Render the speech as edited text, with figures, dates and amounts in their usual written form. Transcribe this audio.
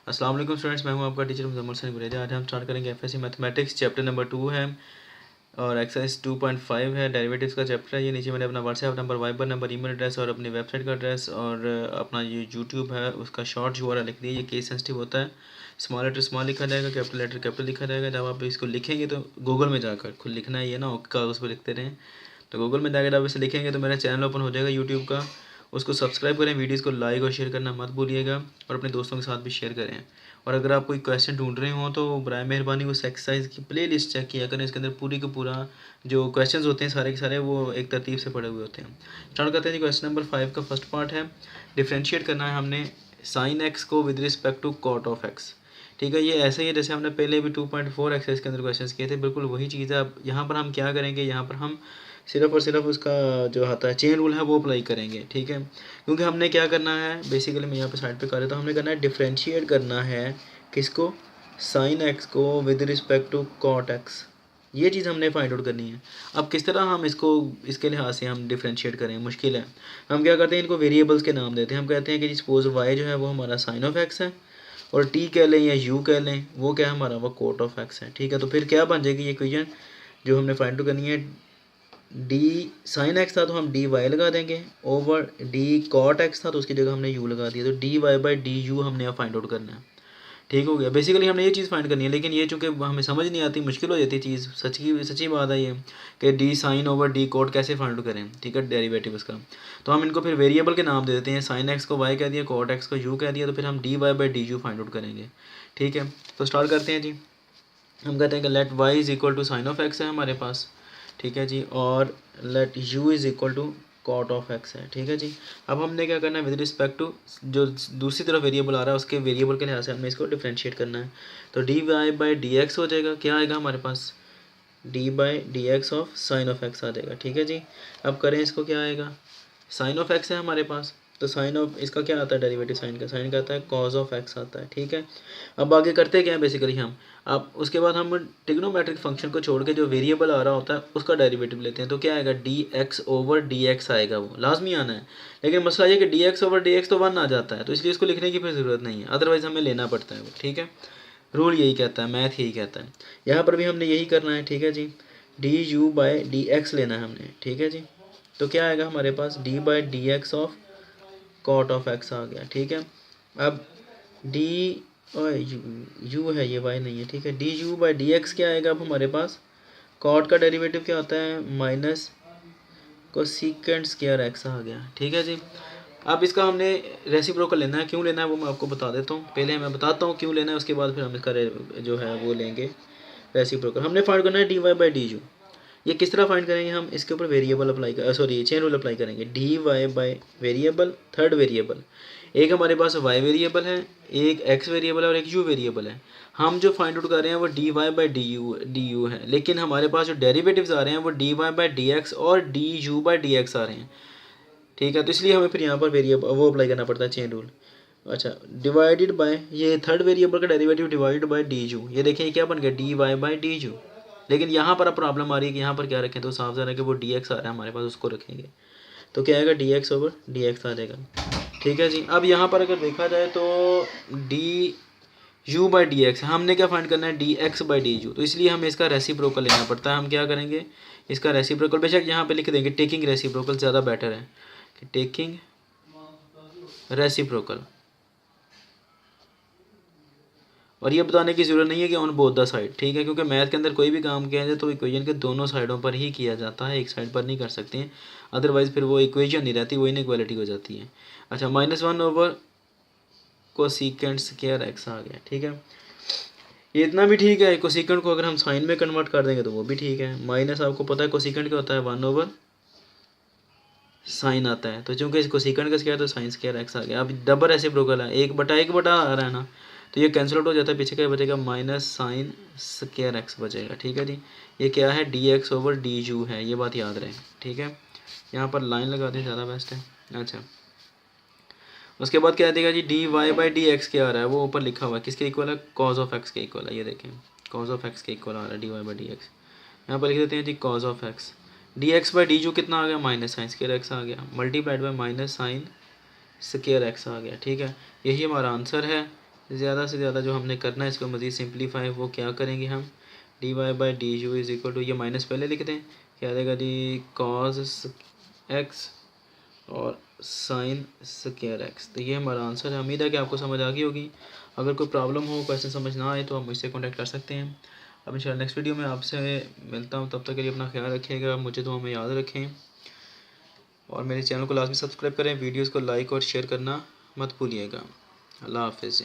अस्सलाम वालेकुम स्टूडेंट्स, मैं हूं आपका टीचर मुजम्मल हसन गुरेजा। आज हम स्टार्ट करेंगे एफएससी मैथमेटिक्स चैप्टर नंबर 2 है और एक्सरसाइज 2.5 है, डेरिवेटिव्स का चैप्टर है। ये नीचे मैंने अपना WhatsApp number, Viber number, email address और अपनी वेबसाइट का एड्रेस और अपना ये यूट्यूब है उसका शॉर्ट यूआरएल लिख दिया। ये केस सेंसिटिव होता है, स्मॉल लेटर स्मॉल लिखा जाएगा, कैपिटल लेटर कैपिटल लिखा जाएगा। जब आप इसको लिखेंगे तो गूगल में जाकर खुद लिखना है, ये ना कागज़ पर लिखते रहें। तो गूगल में जाकर आप इसे लिखेंगे तो मेरा चैनल ओपन हो जाएगा यूट्यूब का, उसको सब्सक्राइब करें, वीडियोस को लाइक और शेयर करना मत भूलिएगा और अपने दोस्तों के साथ भी शेयर करें। और अगर आप कोई क्वेश्चन ढूंढ रहे हो तो बराए मेहरबानी उस एक्सरसाइज की प्लेलिस्ट चेक किया करें। इसके अंदर पूरी का पूरा जो क्वेश्चंस होते हैं सारे के सारे वो एक तरतीब से पड़े हुए होते हैं। स्टार्ट करते हैं जी। क्वेश्चन नंबर 5 का फर्स्ट पार्ट है, डिफ्रेंशिएट करना है हमने साइन एक्स को with respect to cot of x. ठीक है, ये ऐसे ही है जैसे हमने पहले भी 2.4 एक्सरसाइज के अंदर क्वेश्चंस किए थे, बिल्कुल वही चीज़ है। अब यहाँ पर हम क्या करेंगे, यहाँ पर हम सिर्फ और सिर्फ उसका जो आता है चेन रूल है वो अप्लाई करेंगे। ठीक है, क्योंकि हमने क्या करना है, बेसिकली मैं यहाँ पे साइड पे कर रहा था, हमने करना है डिफ्रेंशिएट करना है किसको, साइन एक्स को with respect to cot x. ये चीज़ हमने फाइंड आउट करनी है। अब किस तरह हम इसको इसके लिहाज से हम डिफ्रेंशिएट करें, मुश्किल है। हम क्या करते हैं, इनको वेरिएबल्स के नाम देते हैं। हम कहते हैं कि सपोज वाई जो है वो हमारा साइन ऑफ एक्स है और टी कह लें या यू कह लें, वो क्या है हमारा, वो कोट ऑफ एक्स है। ठीक है, तो फिर क्या बन जाएगी ये इक्वेशन जो हमने फाइंड आउट करनी है, डी साइन एक्स था तो हम डी वाई लगा देंगे, ओवर डी कॉट एक्स था तो उसकी जगह हमने यू लगा दिया, तो D Y by D u हमने अब फाइंड आउट करना है। ठीक हो गया, बेसिकली हमने ये चीज़ फाइंड करनी है, लेकिन ये चूँकि हमें समझ नहीं आती, मुश्किल हो जाती है चीज़। सच्ची बात है ये कि d sine over d cot कैसे फाइंड आउट करें। ठीक है, डेरिवेटिव उसका, तो हम इनको फिर वेरिएबल के नाम दे देते हैं। साइन एक्स को वाई कह दिया, कोट एक्स को यू कह दिया, तो फिर हम d Y by D u find out करेंगे। ठीक है, तो स्टार्ट करते हैं जी। हम कहते हैं कि let y is equal to sine of x है हमारे पास। ठीक है जी, और let u is equal to cot of x है। ठीक है जी, अब हमने क्या करना है, विद रिस्पेक्ट टू जो दूसरी तरफ वेरिएबल आ रहा है उसके वेरिएबल के लिहाज से हमने इसको डिफ्रेंशिएट करना है। तो D Y by D X हो जाएगा, क्या आएगा हमारे पास, D by D X of sine of X आ जाएगा। ठीक है जी, अब करें इसको, क्या आएगा, साइन ऑफ एक्स है हमारे पास, तो साइन ऑफ इसका क्या आता है डेरिवेटिव, साइन का आता है कॉज ऑफ एक्स आता है। ठीक है, अब आगे करते क्या है बेसिकली हम, अब उसके बाद हम ट्रिग्नोमेट्रिक फंक्शन को छोड़ के जो वेरिएबल आ रहा होता है उसका डेरिवेटिव लेते हैं। तो क्या आएगा, D X over D x आएगा, वो लाजमी आना है। लेकिन मसला ये कि D X over D x तो 1 आ जाता है, तो इसलिए इसको लिखने की फिर ज़रूरत नहीं है, अदरवाइज़ हमें लेना पड़ता है वो। ठीक है, रूल यही कहता है, मैथ यही कहता है, यहाँ पर भी हमने यही करना है। ठीक है जी, D U by D X लेना है हमने। ठीक है जी, तो क्या आएगा हमारे पास, D by D X of cot of X आ गया। ठीक है, अब डी यू है, ये वाई नहीं है। ठीक है, D U by D X क्या आएगा अब हमारे पास, कॉट का डेरिवेटिव क्या होता है, माइनस कोसेकेंट स्क्वायर एक्स आ गया। ठीक है जी, अब इसका हमने रेसिप्रोकल लेना है। क्यों लेना है वो मैं आपको बता देता हूँ, पहले मैं बताता हूँ क्यों लेना है, उसके बाद फिर हम इसका जो है वो लेंगे रेसिप्रोकल। हमने फाइंड करना है D Y by D u. ये किस तरह फाइंड करेंगे हम, इसके ऊपर वेरिएबल अप्लाई कर, सॉरी चेन रूल अप्लाई करेंगे। D Y by variable, third variable, एक हमारे पास वाई वेरिएबल है, एक एक्स वेरिएबल है और एक यू वेरिएबल है। हम जो फाइंड आउट कर रहे हैं वो D Y by D u है, लेकिन हमारे पास जो डेरिवेटिव्स आ रहे हैं वो D Y by D X और D U by D X आ रहे हैं। ठीक है, तो इसलिए हमें फिर यहाँ पर वेरिएबल वो अप्लाई करना पड़ता है, चेन रूल। अच्छा, डिवाइडेड बाय, ये थर्ड वेरिएबल का derivative divided by d u, ये देखिए क्या बन गया, d Y by D u. लेकिन यहाँ पर अब प्रॉब्लम आ रही है कि यहाँ पर क्या रखें, तो साफ ज़रा कि वो डी एक्स आ रहा है हमारे पास, उसको रखेंगे तो क्या आएगा, D X over D X आ जाएगा। ठीक है जी, अब यहाँ पर अगर देखा जाए तो D U by D x, हमने क्या फाइंड करना है, D X by D you, तो इसलिए हमें इसका रेसिप्रोकल लेना पड़ता है। हम क्या करेंगे, इसका रेसिप्रोकल बेशक यहाँ पे लिख देंगे, टेकिंग रेसिप्रोकल ज़्यादा बेटर है कि टेकिंग रेसिप्रोकल, और ये बताने की ज़रूरत नहीं है कि ऑन बोथ द साइड। ठीक है, क्योंकि मैथ के अंदर कोई भी काम किया जाए तो इक्वेशन के दोनों साइडों पर ही किया जाता है, एक साइड पर नहीं कर सकते हैं, अदरवाइज़ फिर वो इक्वेशन नहीं रहती, वो इनइक्वालिटी हो जाती है। अच्छा, -1 ओवर कोसेकेंट स्क्वायर एक्स आ गया। ठीक है, ये इतना भी ठीक है। कोसेकेंट को अगर हम साइन में कन्वर्ट कर देंगे तो वो भी ठीक है। माइनस आपको पता है कोसेकेंट क्या होता है, 1 ओवर साइन आता है, तो चूंकि इसको सीकेंड का स्क्वायर तो साइन स्क्वायर एक्स आ गया। अब डबल रेसिप्रोकल है, 1/1 आ रहा है ना, तो ये कैंसिल आउट हो जाता है, पीछे क्या बचेगा, माइनस साइन स्क्वायर एक्स बचेगा। ठीक है जी, ये क्या है, D X over D u है, ये बात याद रहे। ठीक है, यहाँ पर लाइन लगा दें, ज़्यादा बेस्ट है। अच्छा, उसके बाद क्या देगा जी, D Y by D X क्या आ रहा है, वो ऊपर लिखा हुआ है, किसके इक्वल है, कॉज ऑफ एक्स के इक्वल है। ये देखें, कॉज ऑफ एक्स के इक्वल आ रहा है D Y by D X, यहाँ पर लिख देते हैं जी cos of X. D X by D U कितना आ गया, माइनस साइन स्क्वायर एक्स आ गया, multiplied by minus sine square X आ गया। ठीक है, यही हमारा आंसर है, ज़्यादा से ज़्यादा जो हमने करना है इसको मज़ीद सिंप्लीफाई, वो क्या करेंगे हम, d Y by D u is equal to, ये माइनस पहले लिखते हैं, क्या आ जाएगा जी, कॉस एक्स और साइन स्क्वायर एक्स। तो ये हमारा आंसर है। उम्मीद है कि आपको समझ आ गई होगी। अगर कोई प्रॉब्लम हो, क्वेश्चन समझ ना आए, तो आप मुझसे कॉन्टैक्ट कर सकते हैं। अब इंशाल्लाह नेक्स्ट वीडियो में आपसे मिलता हूँ। तब तक के लिए अपना ख्याल रखिएगा, मुझे तो हमें याद रखें और मेरे चैनल को लाजमी सब्सक्राइब करें। वीडियोज़ को लाइक और शेयर करना मत भूलिएगा। अल्लाह हाफ़िज़।